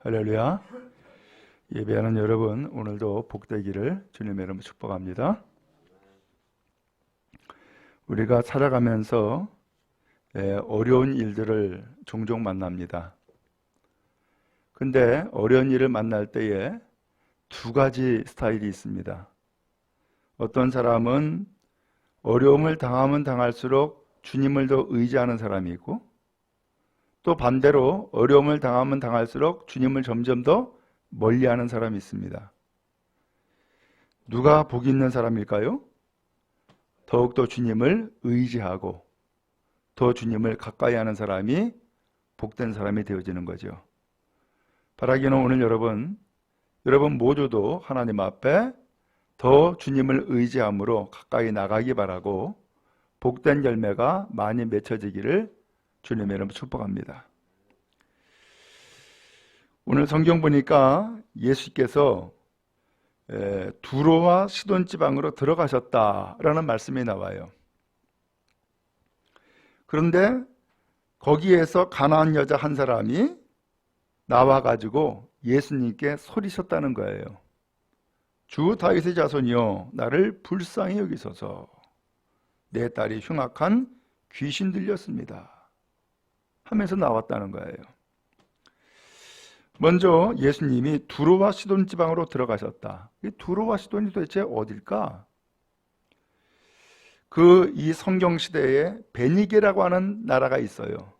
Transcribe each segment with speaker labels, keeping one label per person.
Speaker 1: 할렐루야. 예배하는 여러분, 오늘도 복되기를 주님의 이름으로 축복합니다. 우리가 살아가면서 어려운 일들을 종종 만납니다. 근데 어려운 일을 만날 때에 두 가지 스타일이 있습니다. 어떤 사람은 어려움을 당하면 당할수록 주님을 더 의지하는 사람이 있고, 또 반대로 어려움을 당하면 당할수록 주님을 점점 더 멀리하는 사람이 있습니다. 누가 복이 있는 사람일까요? 더욱더 주님을 의지하고 더 주님을 가까이 하는 사람이 복된 사람이 되어지는 거죠. 바라기는 오늘 여러분 모두도 하나님 앞에 더 주님을 의지함으로 가까이 나가기 바라고 복된 열매가 많이 맺혀지기를 주님의 이름으로 축복합니다. 오늘 성경 보니까 예수께서 두로와 시돈 지방으로 들어가셨다라는 말씀이 나와요. 그런데 거기에서 가나안 여자 한 사람이 나와가지고 예수님께 소리쳤다는 거예요. 주 다윗의 자손이여, 나를 불쌍히 여기소서. 내 딸이 흉악한 귀신 들렸습니다 하면서 나왔다는 거예요. 먼저 예수님이 두로와 시돈 지방으로 들어가셨다. 이 두로와 시돈이 도대체 어딜까? 이 성경 시대에 베니게라고 하는 나라가 있어요.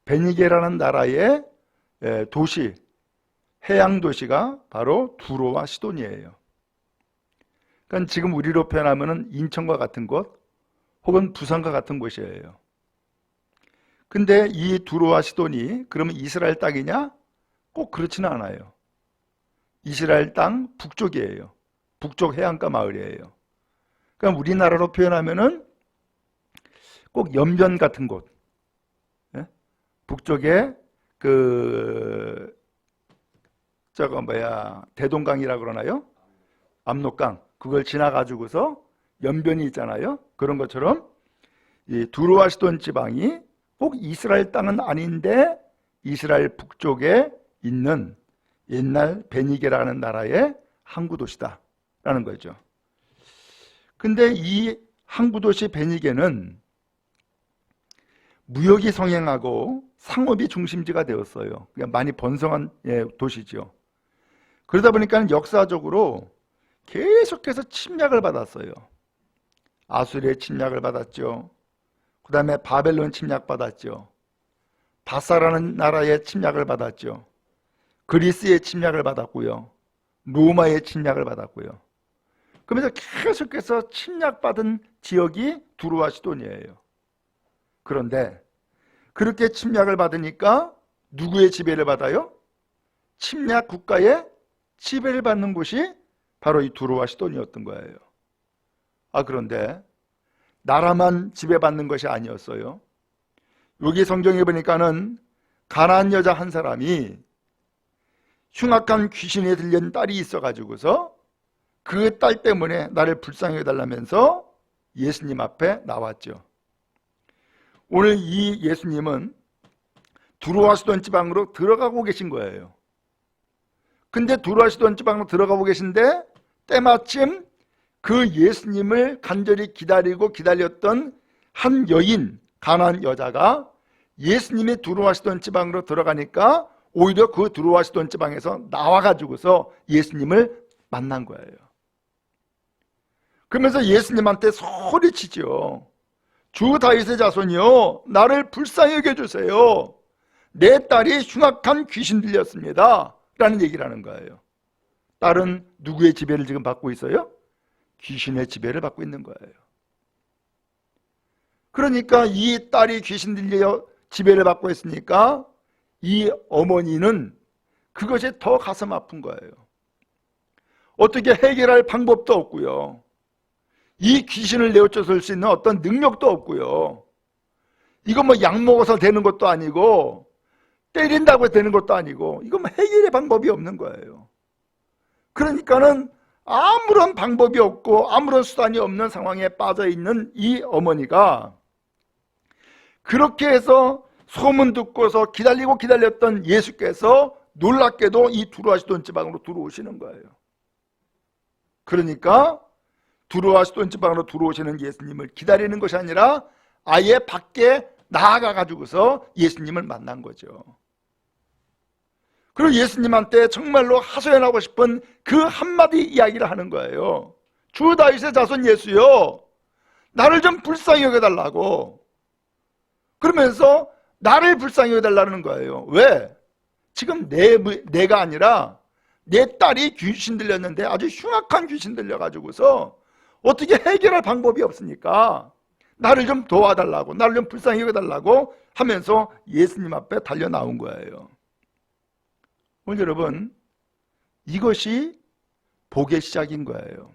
Speaker 1: 베니게라는 나라의 도시, 해양 도시가 바로 두로와 시돈이에요. 그러니까 지금 우리로 표현하면 인천과 같은 곳, 혹은 부산과 같은 곳이에요. 근데 이 두로와 시돈이 그러면 이스라엘 땅이냐? 꼭 그렇지는 않아요. 이스라엘 땅 북쪽이에요. 북쪽 해안가 마을이에요. 그러니까 우리나라로 표현하면은 꼭 연변 같은 곳, 북쪽에 대동강이라고 그러나요? 압록강, 그걸 지나가지고서 연변이 있잖아요. 그런 것처럼 이 두로와 시돈 지방이 꼭 이스라엘 땅은 아닌데 이스라엘 북쪽에 있는 옛날 베니게라는 나라의 항구 도시다라는 거죠. 근데 이 항구 도시 베니게는 무역이 성행하고 상업이 중심지가 되었어요. 그러니까 많이 번성한 도시죠. 그러다 보니까 역사적으로 계속해서 침략을 받았어요. 아수리의 침략을 받았죠. 그 다음에 바벨론 침략받았죠. 바사라는 나라의 침략을 받았죠. 그리스의 침략을 받았고요. 로마의 침략을 받았고요. 그러면서 계속해서 침략받은 지역이 두로와 시돈이에요. 그런데 그렇게 침략을 받으니까 누구의 지배를 받아요? 침략 국가의 지배를 받는 곳이 바로 이 두로와 시돈이었던 거예요. 그런데 나라만 지배받는 것이 아니었어요. 여기 성경에 보니까는 가나안 여자 한 사람이 흉악한 귀신에 들린 딸이 있어가지고서 그 딸 때문에 나를 불쌍히 해달라면서 예수님 앞에 나왔죠. 오늘 이 예수님은 두로와 시돈 지방으로 들어가고 계신 거예요. 근데 두로와 시돈 지방으로 들어가고 계신데 때마침 그 예수님을 간절히 기다렸던 한 여인, 가나안 여자가 예수님이 두로와 시돈 지방으로 들어가니까 오히려 그 두로와 시돈 지방에서 나와가지고서 예수님을 만난 거예요. 그러면서 예수님한테 소리치죠. 주 다윗의 자손이요, 나를 불쌍히 여겨주세요. 내 딸이 흉악한 귀신 들렸습니다 라는 얘기를 하는 거예요. 딸은 누구의 지배를 지금 받고 있어요? 귀신의 지배를 받고 있는 거예요. 그러니까 이 딸이 귀신 들려 지배를 받고 있으니까 이 어머니는 그것이 더 가슴 아픈 거예요. 어떻게 해결할 방법도 없고요. 이 귀신을 내어쫓을 수 있는 어떤 능력도 없고요. 이거 뭐 약 먹어서 되는 것도 아니고 때린다고 되는 것도 아니고 이거 뭐 해결의 방법이 없는 거예요. 그러니까는 아무런 방법이 없고 아무런 수단이 없는 상황에 빠져 있는 이 어머니가 그렇게 해서 소문 듣고서 기다렸던 예수께서 놀랍게도 이 두루와 시돈 지방으로 들어오시는 거예요. 그러니까 두루와 시돈 지방으로 들어오시는 예수님을 기다리는 것이 아니라 아예 밖에 나아가 가지고서 예수님을 만난 거죠. 그리고 예수님한테 정말로 하소연하고 싶은 그 한마디 이야기를 하는 거예요. 주 다윗의 자손 예수요, 나를 좀 불쌍히 여겨달라고. 그러면서 나를 불쌍히 여겨달라는 거예요. 왜? 지금 내가 아니라 내 딸이 귀신 들렸는데 아주 흉악한 귀신 들려가지고서 어떻게 해결할 방법이 없으니까 나를 좀 도와달라고, 나를 좀 불쌍히 여겨달라고 하면서 예수님 앞에 달려 나온 거예요. 오늘 여러분, 이것이 복의 시작인 거예요.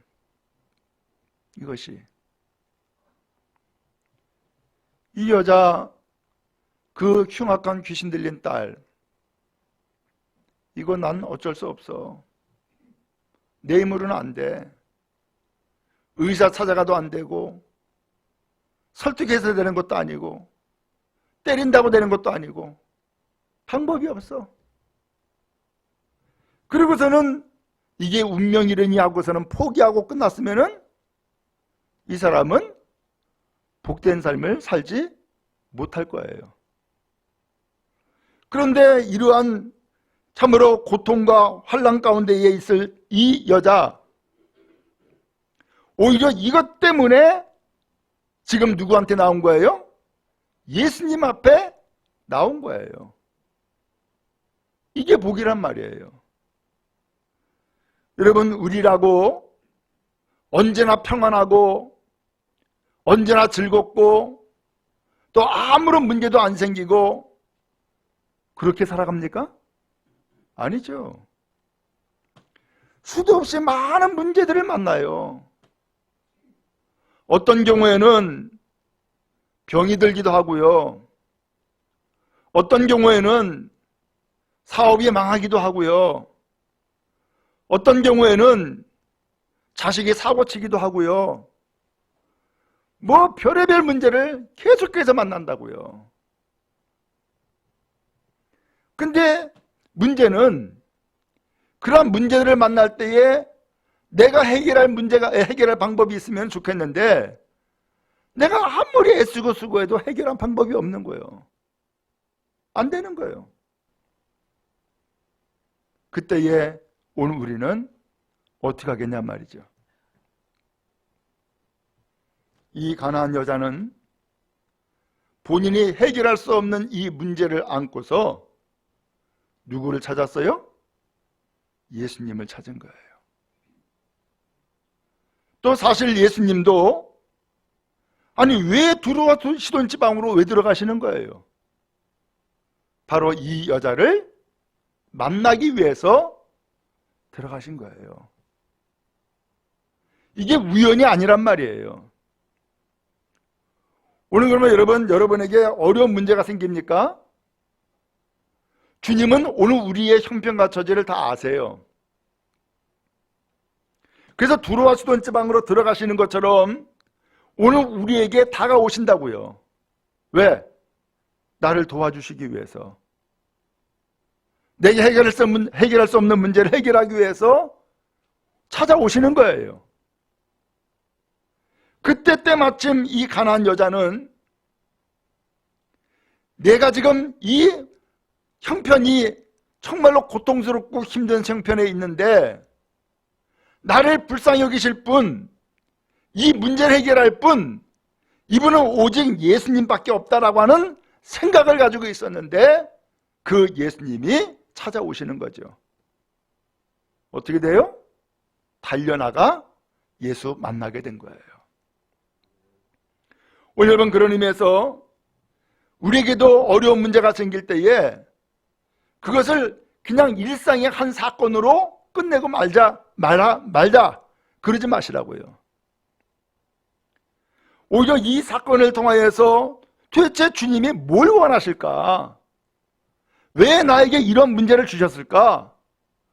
Speaker 1: 이것이. 이 여자, 그 흉악한 귀신 들린 딸, 이거 난 어쩔 수 없어. 내 힘으로는 안 돼. 의사 찾아가도 안 되고, 설득해서 되는 것도 아니고, 때린다고 되는 것도 아니고, 방법이 없어. 그리고서는 이게 운명이려니 하고서는 포기하고 끝났으면은 이 사람은 복된 삶을 살지 못할 거예요. 그런데 이러한 참으로 고통과 환난 가운데에 있을 이 여자, 오히려 이것 때문에 지금 누구한테 나온 거예요? 예수님 앞에 나온 거예요. 이게 복이란 말이에요. 여러분, 우리라고 언제나 평안하고 언제나 즐겁고 또 아무런 문제도 안 생기고 그렇게 살아갑니까? 아니죠. 수도 없이 많은 문제들을 만나요. 어떤 경우에는 병이 들기도 하고요. 어떤 경우에는 사업이 망하기도 하고요. 어떤 경우에는 자식이 사고치기도 하고요. 뭐 별의별 문제를 계속해서 만난다고요. 근데 문제는 그런 문제들을 만날 때에 내가 해결할 방법이 있으면 좋겠는데 내가 아무리 애쓰고 수고해도 해결할 방법이 없는 거예요. 안 되는 거예요. 그때에 오늘 우리는 어떻게 하겠냐 말이죠. 이 가나안 여자는 본인이 해결할 수 없는 이 문제를 안고서 누구를 찾았어요? 예수님을 찾은 거예요. 또 사실 예수님도 아니 왜 두루와 시돈 지방으로 왜 들어가시는 거예요? 바로 이 여자를 만나기 위해서 들어가신 거예요. 이게 우연이 아니란 말이에요. 오늘 그러면 여러분에게 어려운 문제가 생깁니까? 주님은 오늘 우리의 형편과 처지를 다 아세요. 그래서 두루와 시돈 지방으로 들어가시는 것처럼 오늘 우리에게 다가오신다고요. 왜? 나를 도와주시기 위해서. 내게 해결할 수 없는 문제를 해결하기 위해서 찾아오시는 거예요. 그때 때마침 이 가나안 여자는 내가 지금 이 형편이 정말로 고통스럽고 힘든 형편에 있는데 나를 불쌍히 여기실 분, 이 문제를 해결할 분, 이분은 오직 예수님밖에 없다라고 하는 생각을 가지고 있었는데 그 예수님이 찾아오시는 거죠. 어떻게 돼요? 달려나가 예수 만나게 된 거예요. 오늘 여러분, 그런 의미에서 우리에게도 어려운 문제가 생길 때에 그것을 그냥 일상의 한 사건으로 끝내고 말자 그러지 마시라고요. 오히려 이 사건을 통하여서 도대체 주님이 뭘 원하실까? 왜 나에게 이런 문제를 주셨을까?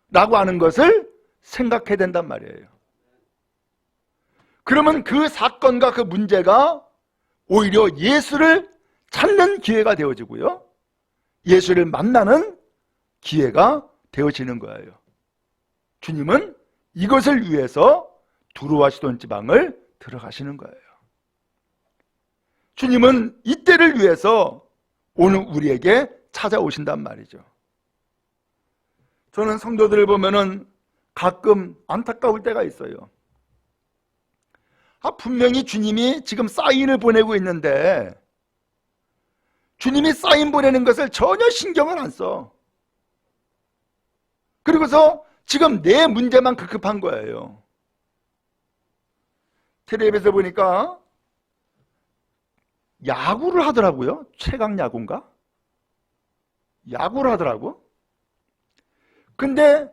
Speaker 1: 라고 하는 것을 생각해야 된단 말이에요. 그러면 그 사건과 그 문제가 오히려 예수를 찾는 기회가 되어지고요, 예수를 만나는 기회가 되어지는 거예요. 주님은 이것을 위해서 두로와 시돈 지방을 들어가시는 거예요. 주님은 이때를 위해서 오늘 우리에게 찾아오신단 말이죠. 저는 성도들을 보면은 가끔 안타까울 때가 있어요. 분명히 주님이 지금 사인을 보내고 있는데 주님이 사인 보내는 것을 전혀 신경을 안 써. 그리고서 지금 내 문제만 급급한 거예요. 텔레비에서 보니까 야구를 하더라고요. 최강 야구인가? 야구를 하더라고. 근데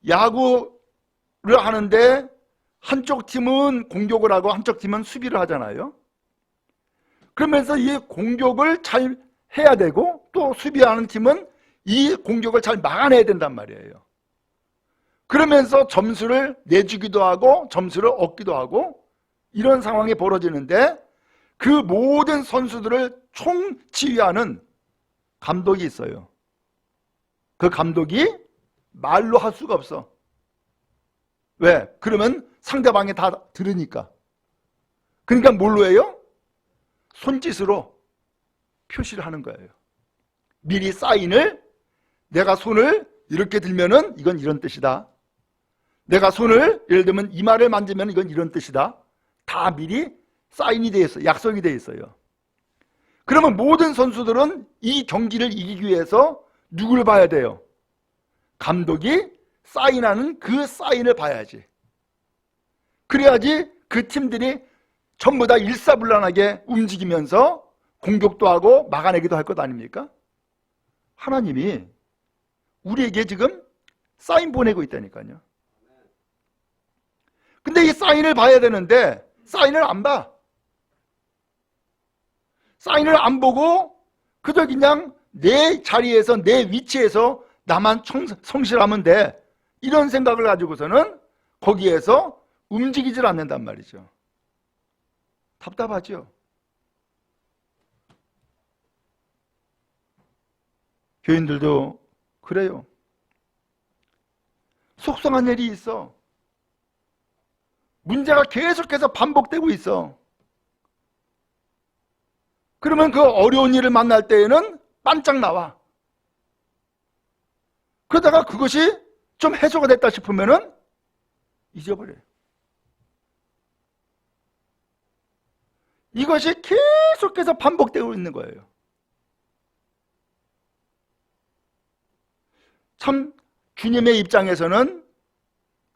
Speaker 1: 야구를 하는데 한쪽 팀은 공격을 하고 한쪽 팀은 수비를 하잖아요. 그러면서 이 공격을 잘 해야 되고 또 수비하는 팀은 이 공격을 잘 막아내야 된단 말이에요. 그러면서 점수를 내주기도 하고 점수를 얻기도 하고 이런 상황이 벌어지는데 그 모든 선수들을 총지휘하는 감독이 있어요. 그 감독이 말로 할 수가 없어. 왜? 그러면 상대방이 다 들으니까. 그러니까 뭘로 해요? 손짓으로 표시를 하는 거예요. 미리 사인을, 내가 손을 이렇게 들면은 이건 이런 뜻이다. 내가 손을 예를 들면 이마를 만지면 이건 이런 뜻이다. 다 미리 사인이 되어 있어요. 약속이 되어 있어요. 그러면 모든 선수들은 이 경기를 이기기 위해서 누구를 봐야 돼요? 감독이 사인하는 그 사인을 봐야지. 그래야지 그 팀들이 전부 다 일사불란하게 움직이면서 공격도 하고 막아내기도 할 것 아닙니까? 하나님이 우리에게 지금 사인 보내고 있다니까요. 근데 이 사인을 봐야 되는데 사인을 안 봐. 사인을 안 보고 그저 그냥 내 자리에서 내 위치에서 나만 성실하면 돼. 이런 생각을 가지고서는 거기에서 움직이질 않는단 말이죠. 답답하죠. 교인들도 그래요. 속상한 일이 있어. 문제가 계속해서 반복되고 있어. 그러면 그 어려운 일을 만날 때에는 반짝 나와. 그러다가 그것이 좀 해소가 됐다 싶으면은 잊어버려요. 이것이 계속해서 반복되고 있는 거예요. 참 주님의 입장에서는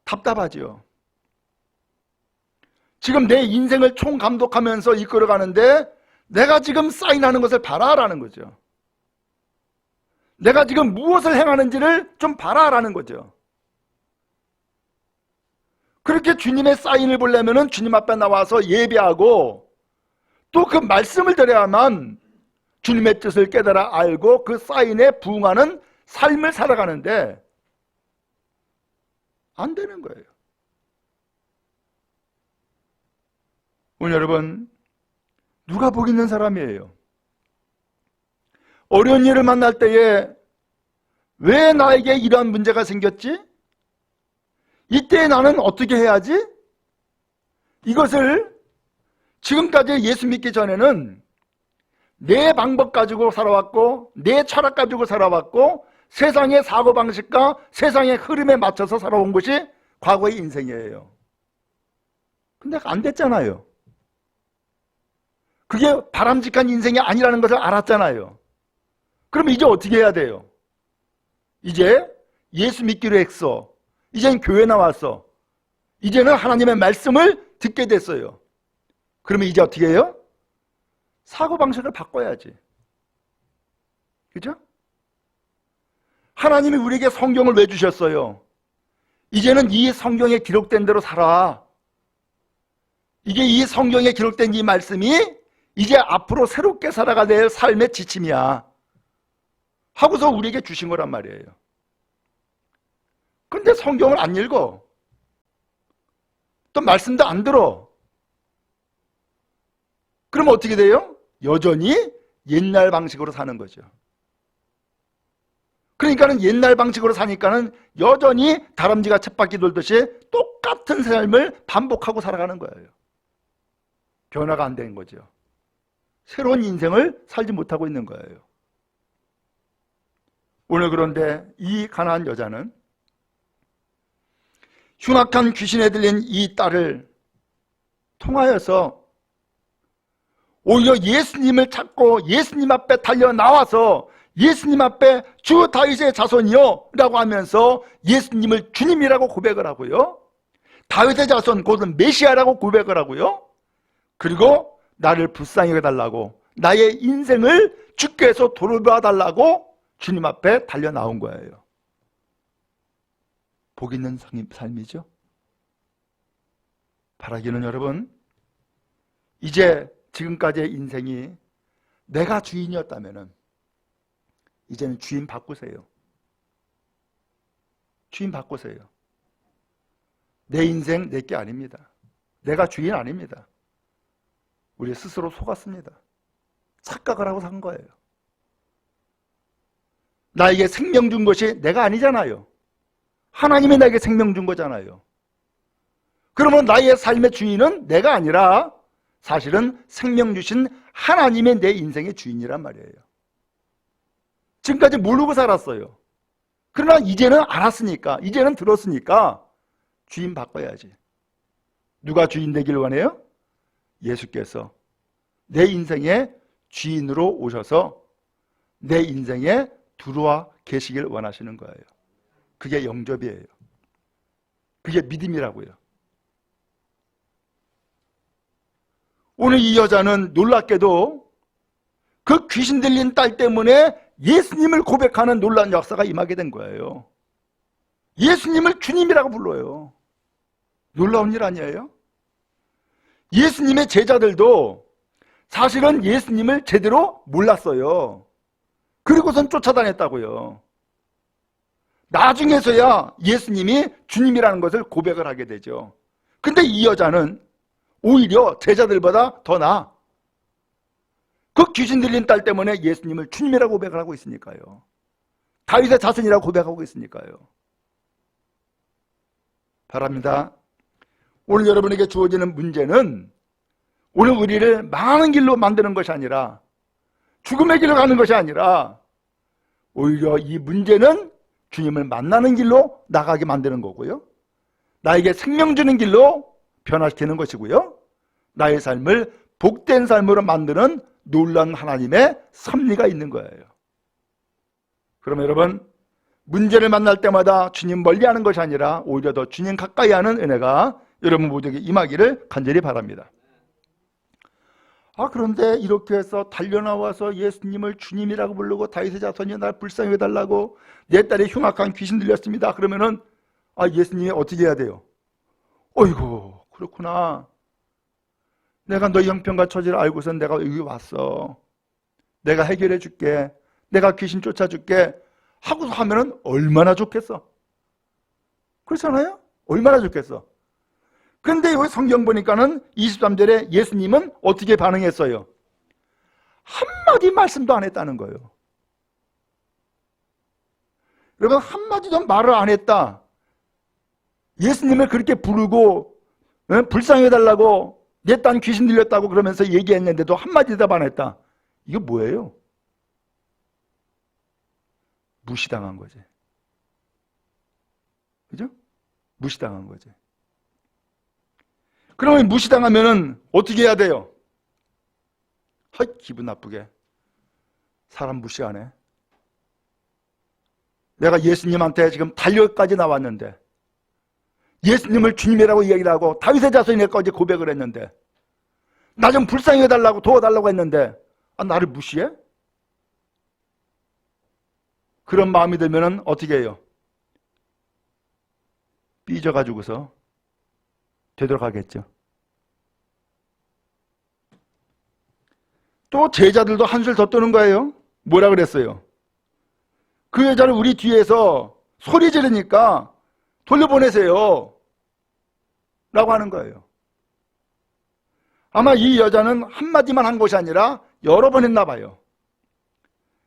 Speaker 1: 답답하지요. 지금 내 인생을 총감독하면서 이끌어가는데 내가 지금 사인하는 것을 봐라라는 거죠. 내가 지금 무엇을 행하는지를 좀 봐라라는 거죠. 그렇게 주님의 사인을 보려면 주님 앞에 나와서 예배하고 또 그 말씀을 드려야만 주님의 뜻을 깨달아 알고 그 사인에 부응하는 삶을 살아가는데 안 되는 거예요. 오늘 여러분, 누가 복 있는 사람이에요? 어려운 일을 만날 때에 왜 나에게 이러한 문제가 생겼지? 이때 나는 어떻게 해야지? 이것을 지금까지 예수 믿기 전에는 내 방법 가지고 살아왔고 내 철학 가지고 살아왔고 세상의 사고방식과 세상의 흐름에 맞춰서 살아온 것이 과거의 인생이에요. 근데 안 됐잖아요. 그게 바람직한 인생이 아니라는 것을 알았잖아요. 그럼 이제 어떻게 해야 돼요? 이제 예수 믿기로 했어. 이제는 교회 나왔어. 이제는 하나님의 말씀을 듣게 됐어요. 그러면 이제 어떻게 해요? 사고방식을 바꿔야지. 그죠? 하나님이 우리에게 성경을 왜 주셨어요? 이제는 이 성경에 기록된 대로 살아. 이게 이 성경에 기록된 이 말씀이 이제 앞으로 새롭게 살아가야 될 삶의 지침이야 하고서 우리에게 주신 거란 말이에요. 근데 성경을 안 읽어. 또 말씀도 안 들어. 그럼 어떻게 돼요? 여전히 옛날 방식으로 사는 거죠. 그러니까는 옛날 방식으로 사니까는 여전히 다람쥐가 쳇바퀴 돌듯이 똑같은 삶을 반복하고 살아가는 거예요. 변화가 안 된 거죠. 새로운 인생을 살지 못하고 있는 거예요. 오늘 그런데 이 가나안 여자는 흉악한 귀신에 들린 이 딸을 통하여서 오히려 예수님을 찾고 예수님 앞에 달려 나와서 예수님 앞에 주 다윗의 자손이요 라고 하면서 예수님을 주님이라고 고백을 하고요, 다윗의 자손 곧은 메시아라고 고백을 하고요, 그리고 나를 불쌍히 여겨달라고, 나의 인생을 주께서 돌봐 달라고 주님 앞에 달려 나온 거예요. 복 있는 삶이죠. 바라기는 여러분, 이제 지금까지의 인생이 내가 주인이었다면 이제는 주인 바꾸세요. 주인 바꾸세요. 내 인생 내 게 아닙니다. 내가 주인 아닙니다. 우리 스스로 속았습니다. 착각을 하고 산 거예요. 나에게 생명 준 것이 내가 아니잖아요. 하나님이 나에게 생명 준 거잖아요. 그러면 나의 삶의 주인은 내가 아니라 사실은 생명 주신 하나님의 내 인생의 주인이란 말이에요. 지금까지 모르고 살았어요. 그러나 이제는 알았으니까, 이제는 들었으니까 주인 바꿔야지. 누가 주인 되길 원해요? 예수께서 내 인생의 주인으로 오셔서 내 인생에 들어와 계시길 원하시는 거예요. 그게 영접이에요. 그게 믿음이라고요. 오늘 이 여자는 놀랍게도 그 귀신 들린 딸 때문에 예수님을 고백하는 놀라운 역사가 임하게 된 거예요. 예수님을 주님이라고 불러요. 놀라운 일 아니에요? 예수님의 제자들도 사실은 예수님을 제대로 몰랐어요. 그리고선 쫓아다녔다고요. 나중에서야 예수님이 주님이라는 것을 고백을 하게 되죠. 근데 이 여자는 오히려 제자들보다 더 나아. 그 귀신 들린 딸 때문에 예수님을 주님이라고 고백을 하고 있으니까요. 다윗의 자손이라고 고백하고 있으니까요. 바랍니다. 오늘 여러분에게 주어지는 문제는 오늘 우리를 망하는 길로 만드는 것이 아니라, 죽음의 길로 가는 것이 아니라, 오히려 이 문제는 주님을 만나는 길로 나가게 만드는 거고요, 나에게 생명 주는 길로 변화시키는 것이고요, 나의 삶을 복된 삶으로 만드는 놀라운 하나님의 섭리가 있는 거예요. 그러면 여러분, 문제를 만날 때마다 주님 멀리하는 것이 아니라 오히려 더 주님 가까이 하는 은혜가 여러분 모두에게 임하기를 간절히 바랍니다. 그런데 이렇게 해서 달려나와서 예수님을 주님이라고 부르고 다윗의 자손이 날 불쌍히 해달라고, 내 딸이 흉악한 귀신 들렸습니다. 그러면은 예수님이 어떻게 해야 돼요? 어이구, 그렇구나. 내가 너희 형편과 처지를 알고서 내가 여기 왔어. 내가 해결해 줄게. 내가 귀신 쫓아줄게. 하고서 하면은 얼마나 좋겠어. 그렇잖아요? 얼마나 좋겠어. 그런데 여기 성경 보니까는 23절에 예수님은 어떻게 반응했어요? 한마디 말씀도 안 했다는 거예요. 여러분, 한마디도 말을 안 했다. 예수님을 그렇게 부르고 불쌍해달라고, 내 딸 귀신 들렸다고 그러면서 얘기했는데도 한마디 대답 안 했다. 이게 뭐예요? 무시당한 거지. 그죠? 무시당한 거지. 그러면 무시당하면은 어떻게 해야 돼요? 기분 나쁘게. 사람 무시하네. 내가 예수님한테 지금 달려까지 나왔는데, 예수님을 주님이라고 이야기를 하고 다윗의 자손이라고 고백을 했는데, 나 좀 불쌍히 해달라고 도와달라고 했는데 나를 무시해? 그런 마음이 들면은 어떻게 해요? 삐져가지고서 되돌아가겠죠. 또 제자들도 한술 더 떠는 거예요. 뭐라 그랬어요? 그 여자를 우리 뒤에서 소리 지르니까 돌려보내세요 라고 하는 거예요. 아마 이 여자는 한마디만 한 것이 아니라 여러 번 했나 봐요.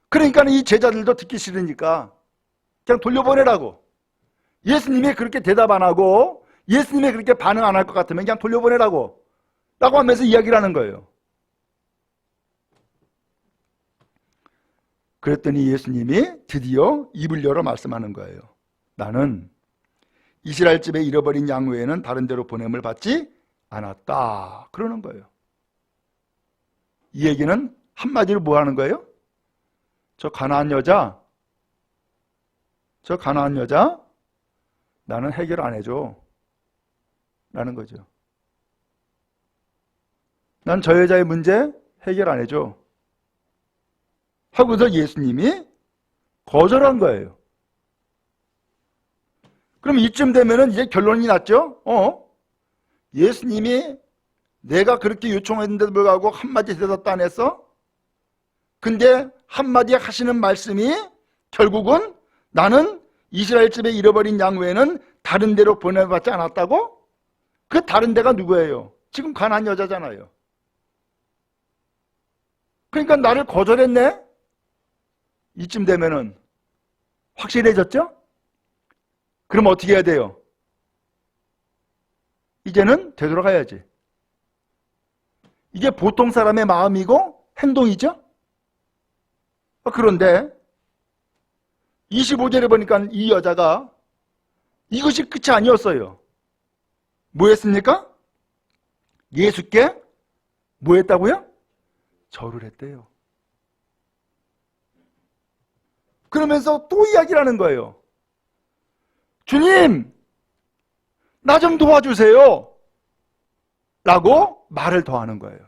Speaker 1: 그러니까 이 제자들도 듣기 싫으니까 그냥 돌려보내라고. 예수님이 그렇게 대답 안 하고 예수님이 그렇게 반응 안 할 것 같으면 그냥 돌려보내라고 라고 하면서 이야기를 하는 거예요. 그랬더니 예수님이 드디어 입을 열어 말씀하는 거예요. 나는 이스라엘 집에 잃어버린 양 외에는 다른 데로 보냄을 받지 않았다. 그러는 거예요. 이 얘기는 한마디로 뭐 하는 거예요? 저 가나안 여자 나는 해결 안 해줘 라는 거죠. 난 저 여자의 문제 해결 안 해줘 하고서 예수님이 거절한 거예요. 그럼 이쯤 되면은 이제 결론이 났죠? 예수님이 내가 그렇게 요청했는데도 불구하고 한마디 대답도 안 했어? 근데 한마디 하시는 말씀이 결국은 나는 이스라엘 집에 잃어버린 양 외에는 다른 데로 보내받지 않았다고? 그 다른 데가 누구예요? 지금 가나안 여자잖아요. 그러니까 나를 거절했네? 이쯤 되면은 확실해졌죠? 그럼 어떻게 해야 돼요? 이제는 되돌아가야지. 이게 보통 사람의 마음이고 행동이죠? 그런데 25절에 보니까 이 여자가 이것이 끝이 아니었어요. 뭐 했습니까? 예수께 뭐 했다고요? 절을 했대요. 그러면서 또 이야기를 하는 거예요. 주님, 나 좀 도와주세요 라고 말을 더 하는 거예요.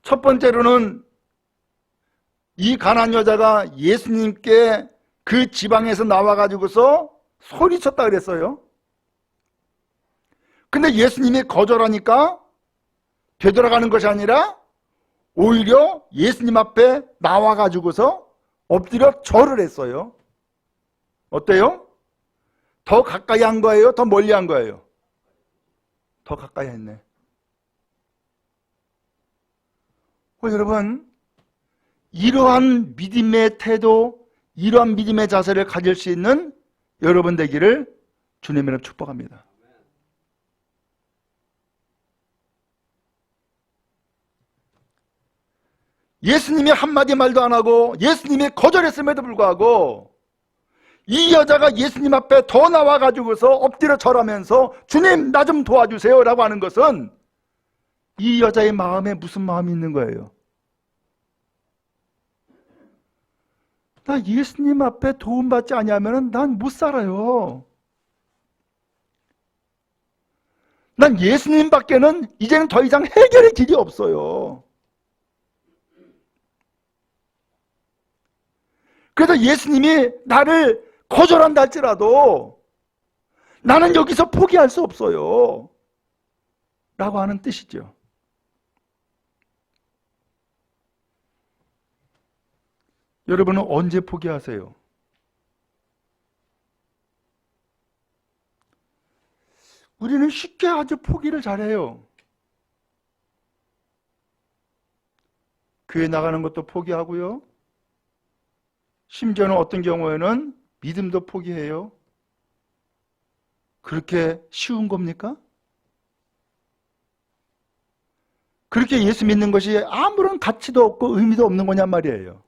Speaker 1: 첫 번째로는 이 가나안 여자가 예수님께 그 지방에서 나와가지고서 소리쳤다 그랬어요. 근데 예수님이 거절하니까 되돌아가는 것이 아니라 오히려 예수님 앞에 나와가지고서 엎드려 절을 했어요. 어때요? 더 가까이 한 거예요? 더 멀리 한 거예요? 더 가까이 했네. 여러분, 이러한 믿음의 태도, 이러한 믿음의 자세를 가질 수 있는 여러분 되기를 주님으로 축복합니다. 예수님이 한마디 말도 안 하고 예수님이 거절했음에도 불구하고 이 여자가 예수님 앞에 더 나와가지고서 엎드려 절하면서 주님 나 좀 도와주세요 라고 하는 것은 이 여자의 마음에 무슨 마음이 있는 거예요? 나 예수님 앞에 도움받지 아니하면 난 못 살아요. 난 예수님밖에는 이제는 더 이상 해결의 길이 없어요. 그래서 예수님이 나를 거절한다 할지라도 나는 여기서 포기할 수 없어요 라고 하는 뜻이죠. 여러분은 언제 포기하세요? 우리는 쉽게 아주 포기를 잘해요. 교회 나가는 것도 포기하고요. 심지어는 어떤 경우에는 믿음도 포기해요. 그렇게 쉬운 겁니까? 그렇게 예수 믿는 것이 아무런 가치도 없고 의미도 없는 거냔 말이에요.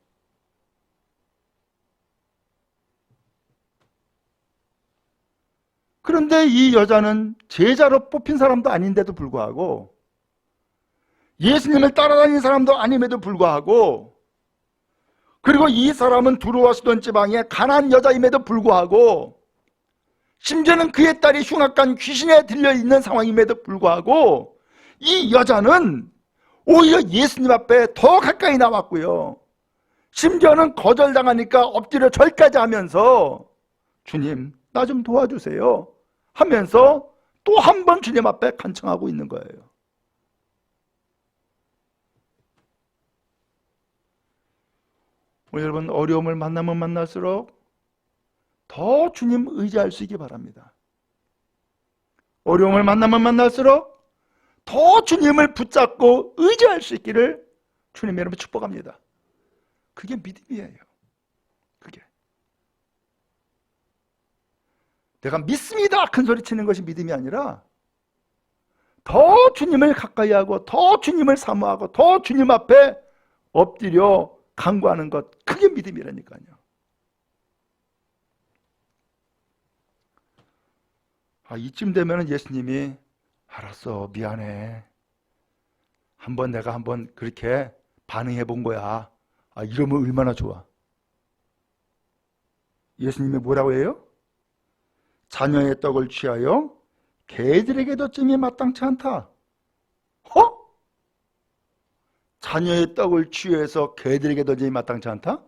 Speaker 1: 그런데 이 여자는 제자로 뽑힌 사람도 아닌데도 불구하고 예수님을 따라다니는 사람도 아님에도 불구하고 그리고 이 사람은 두로아시돈 지방의 가나안 여자임에도 불구하고 심지어는 그의 딸이 흉악한 귀신에 들려있는 상황임에도 불구하고 이 여자는 오히려 예수님 앞에 더 가까이 나왔고요. 심지어는 거절당하니까 엎드려 절까지 하면서 주님 나 좀 도와주세요 하면서 또 한 번 주님 앞에 간청하고 있는 거예요. 여러분 어려움을 만나면 만날수록 더 주님 의지할 수 있기 바랍니다. 어려움을 만나면 만날수록 더 주님을 붙잡고 의지할 수 있기를 주님 여러분 축복합니다. 그게 믿음이에요. 그게 내가 믿습니다 큰 소리 치는 것이 믿음이 아니라 더 주님을 가까이 하고 더 주님을 사모하고 더 주님 앞에 엎드려 간구하는 것, 그게 믿음이라니까요. 이쯤 되면 예수님이 알았어 미안해 내가 한번 그렇게 반응해 본 거야. 이러면 얼마나 좋아. 예수님이 뭐라고 해요? 자녀의 떡을 취하여 개들에게도 찜이 마땅치 않다. 자녀의 떡을 취해서 개들에게도 찜이 마땅치 않다?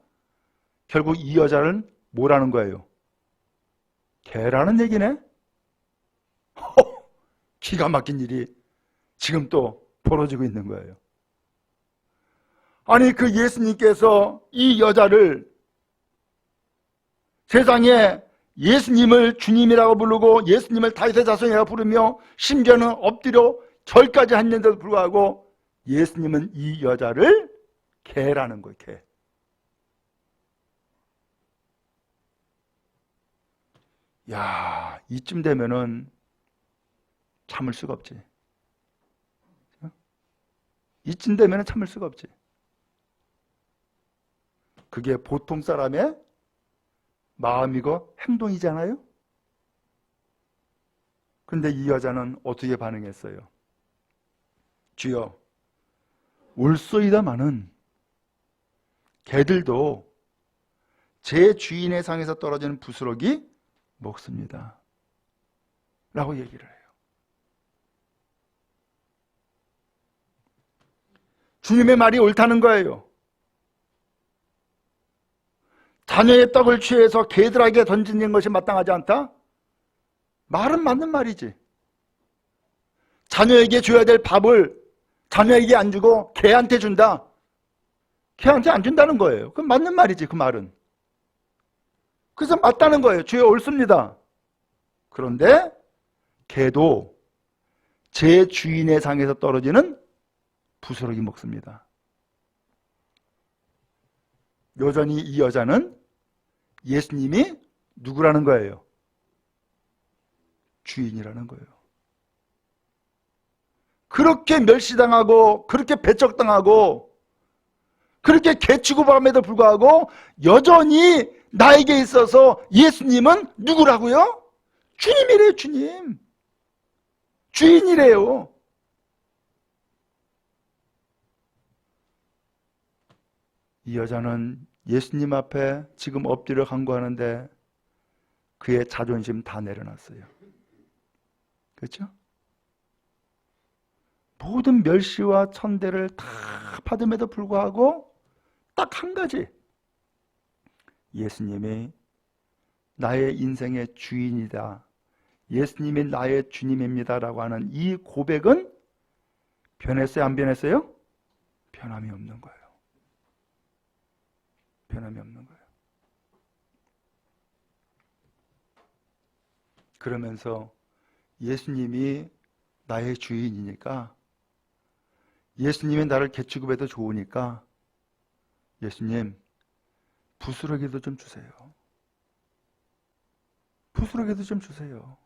Speaker 1: 결국 이 여자는 뭐라는 거예요? 개라는 얘기네? 기가 막힌 일이 지금 또 벌어지고 있는 거예요. 아니 그 예수님께서 이 여자를 세상에 예수님을 주님이라고 부르고 예수님을 다윗의 자손이라고 부르며 심지어는 엎드려 절까지 했는데도 불구하고 예수님은 이 여자를 개라는 거예요. 개. 야, 이쯤 되면은 참을 수가 없지. 이쯤 되면은 참을 수가 없지. 그게 보통 사람의 마음이고 행동이잖아요. 근데 이 여자는 어떻게 반응했어요? 주여, 올소이다마는 개들도 제 주인의 상에서 떨어지는 부스러기 먹습니다 라고 얘기를 해요. 주님의 말이 옳다는 거예요. 자녀의 떡을 취해서 개들에게 던지는 것이 마땅하지 않다? 말은 맞는 말이지. 자녀에게 줘야 될 밥을 자녀에게 안 주고 개한테 준다. 개한테 안 준다는 거예요. 그건 맞는 말이지, 그 말은. 그래서 맞다는 거예요. 주여 옳습니다. 그런데 개도 제 주인의 상에서 떨어지는 부스러기 먹습니다. 여전히 이 여자는 예수님이 누구라는 거예요? 주인이라는 거예요. 그렇게 멸시당하고 그렇게 배척당하고 그렇게 개취급함에도 불구하고 여전히 나에게 있어서 예수님은 누구라고요? 주님이래요. 주님. 주인이래요. 이 여자는 예수님 앞에 지금 엎드려 간구하는데 그의 자존심 다 내려놨어요. 그렇죠? 모든 멸시와 천대를 다 받음에도 불구하고 딱 한 가지, 예수님이 나의 인생의 주인이다, 예수님이 나의 주님입니다 라고 하는 이 고백은 변했어요? 안 변했어요? 변함이 없는 거예요. 변함이 없는 거예요. 그러면서 예수님이 나의 주인이니까, 예수님이 나를 개취급해도 좋으니까 예수님 부스러기도 좀 주세요. 부스러기도 좀 주세요.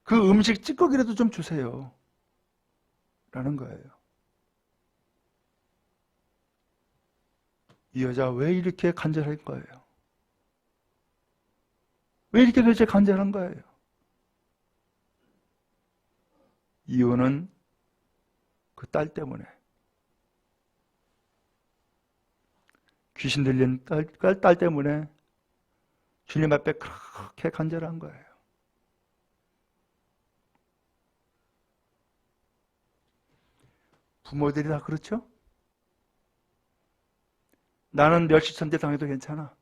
Speaker 1: 그 음식 찌꺼기라도 좀 주세요 라는 거예요. 이 여자 왜 이렇게 간절한 거예요? 왜 이렇게 도대체 간절한 거예요? 이유는 그 딸 때문에. 귀신 들린 딸 때문에 주님 앞에 그렇게 간절한 거예요. 부모들이 다 그렇죠? 나는 멸시천대 당해도 괜찮아.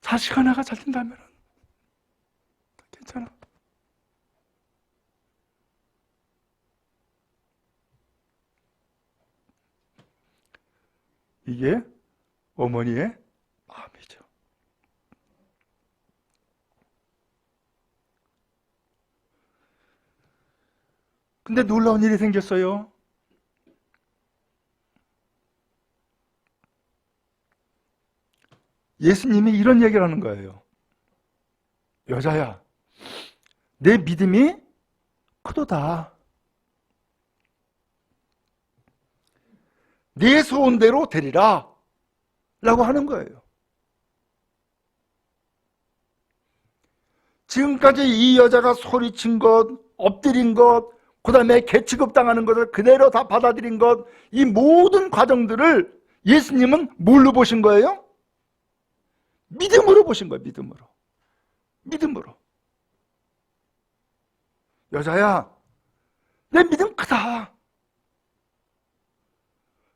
Speaker 1: 자식 하나가 잘 된다면 괜찮아. 이게 어머니의 마음이죠. 근데 놀라운 일이 생겼어요. 예수님이 이런 얘기를 하는 거예요. 여자야, 내 믿음이 크도다. 네 소원대로 되리라 라고 하는 거예요. 지금까지 이 여자가 소리친 것, 엎드린 것, 그 다음에 개취급당하는 것을 그대로 다 받아들인 것, 이 모든 과정들을 예수님은 뭘로 보신 거예요? 믿음으로 보신 거예요. 믿음으로. 믿음으로. 여자야, 내 믿음 크다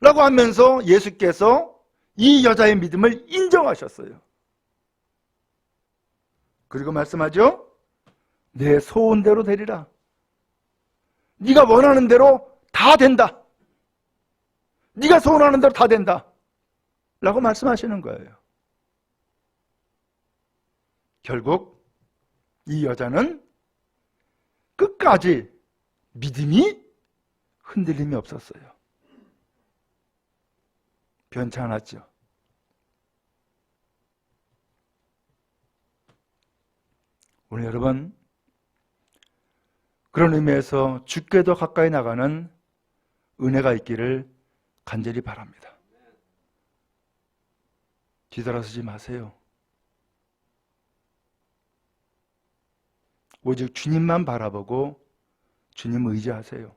Speaker 1: 라고 하면서 예수께서 이 여자의 믿음을 인정하셨어요. 그리고 말씀하죠. 내 소원대로 되리라. 네가 원하는 대로 다 된다. 네가 소원하는 대로 다 된다 라고 말씀하시는 거예요. 결국 이 여자는 끝까지 믿음이 흔들림이 없었어요. 변치 않았죠. 오늘 여러분, 그런 의미에서 주께 더 가까이 나가는 은혜가 있기를 간절히 바랍니다. 뒤돌아서지 마세요. 오직 주님만 바라보고 주님 의지하세요.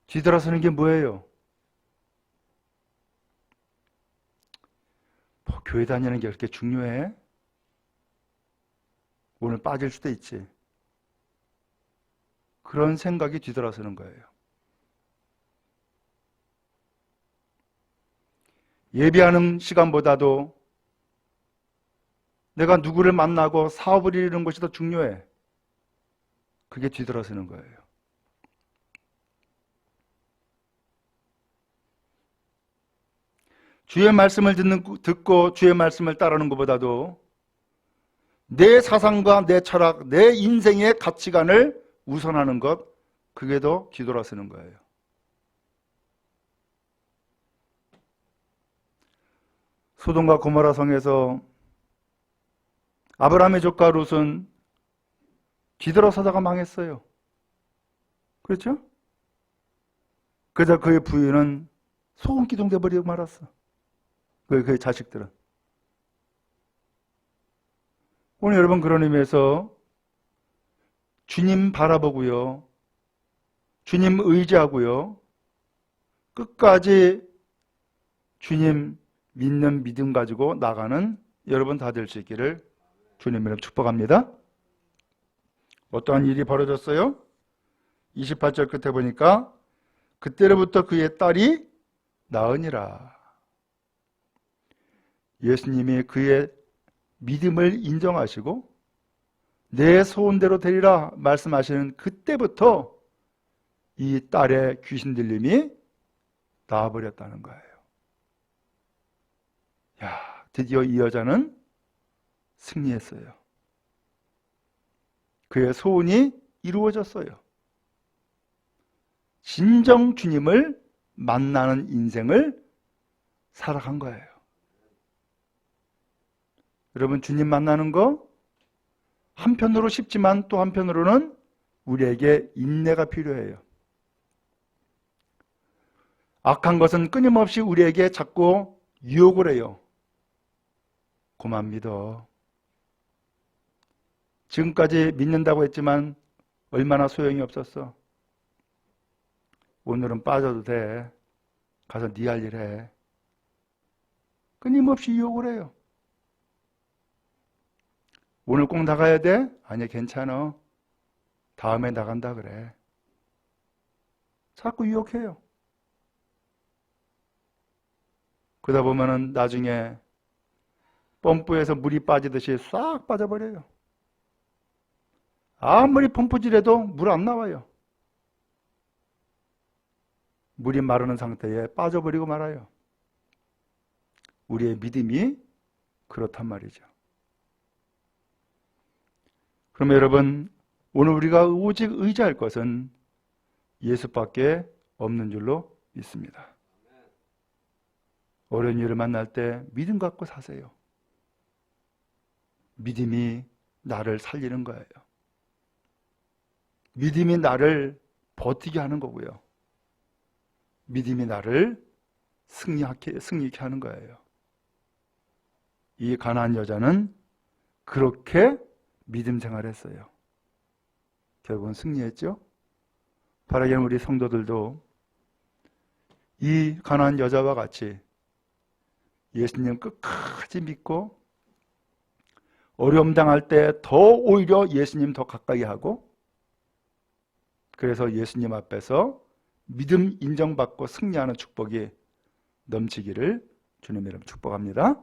Speaker 1: 뒤돌아서는 게 뭐예요? 뭐 교회 다니는 게 그렇게 중요해? 오늘 빠질 수도 있지. 그런 생각이 뒤돌아서는 거예요. 예배하는 시간보다도 내가 누구를 만나고 사업을 이루는 것이 더 중요해. 그게 뒤돌아서는 거예요. 주의 말씀을 듣고 주의 말씀을 따르는 것보다도 내 사상과 내 철학, 내 인생의 가치관을 우선하는 것, 그게 더 뒤돌아서는 거예요. 소돔과 고모라 성에서 아브라함의 조카 롯은 뒤돌아서다가 망했어요. 그렇죠? 그러자 그의 부인은 소금기둥 돼버리고 말았어. 그의 자식들은. 오늘 여러분 그런 의미에서 주님 바라보고요. 주님 의지하고요. 끝까지 주님 믿는 믿음 가지고 나가는 여러분 다 될 수 있기를 주님으로 축복합니다. 어떠한 일이 벌어졌어요? 28절 끝에 보니까 그때로부터 그의 딸이 나으니라. 예수님이 그의 믿음을 인정하시고 내 소원대로 되리라 말씀하시는 그때부터 이 딸의 귀신 들림이 나아버렸다는 거예요. 야, 드디어 이 여자는 승리했어요. 그의 소원이 이루어졌어요. 진정 주님을 만나는 인생을 살아간 거예요. 여러분, 주님 만나는 거 한편으로 쉽지만 또 한편으로는 우리에게 인내가 필요해요. 악한 것은 끊임없이 우리에게 자꾸 유혹을 해요. 그만 믿어. 지금까지 믿는다고 했지만 얼마나 소용이 없었어. 오늘은 빠져도 돼. 가서 네 할 일 해. 끊임없이 유혹을 해요. 오늘 꼭 나가야 돼? 아니, 괜찮아. 다음에 나간다 그래. 자꾸 유혹해요. 그러다 보면은 나중에 펌프에서 물이 빠지듯이 싹 빠져버려요. 아무리 펌프질해도 물 안 나와요. 물이 마르는 상태에 빠져버리고 말아요. 우리의 믿음이 그렇단 말이죠. 그러면 여러분, 오늘 우리가 오직 의지할 것은 예수밖에 없는 줄로 믿습니다. 어려운 일을 만날 때 믿음 갖고 사세요. 믿음이 나를 살리는 거예요. 믿음이 나를 버티게 하는 거고요. 믿음이 나를 승리케 하는 거예요. 이 가나안 여자는 그렇게 믿음 생활했어요. 결국은 승리했죠. 바라기는 우리 성도들도 이 가나안 여자와 같이 예수님 끝까지 믿고 어려움 당할 때 더 오히려 예수님 더 가까이 하고, 그래서 예수님 앞에서 믿음 인정받고 승리하는 축복이 넘치기를 주님 이름 축복합니다.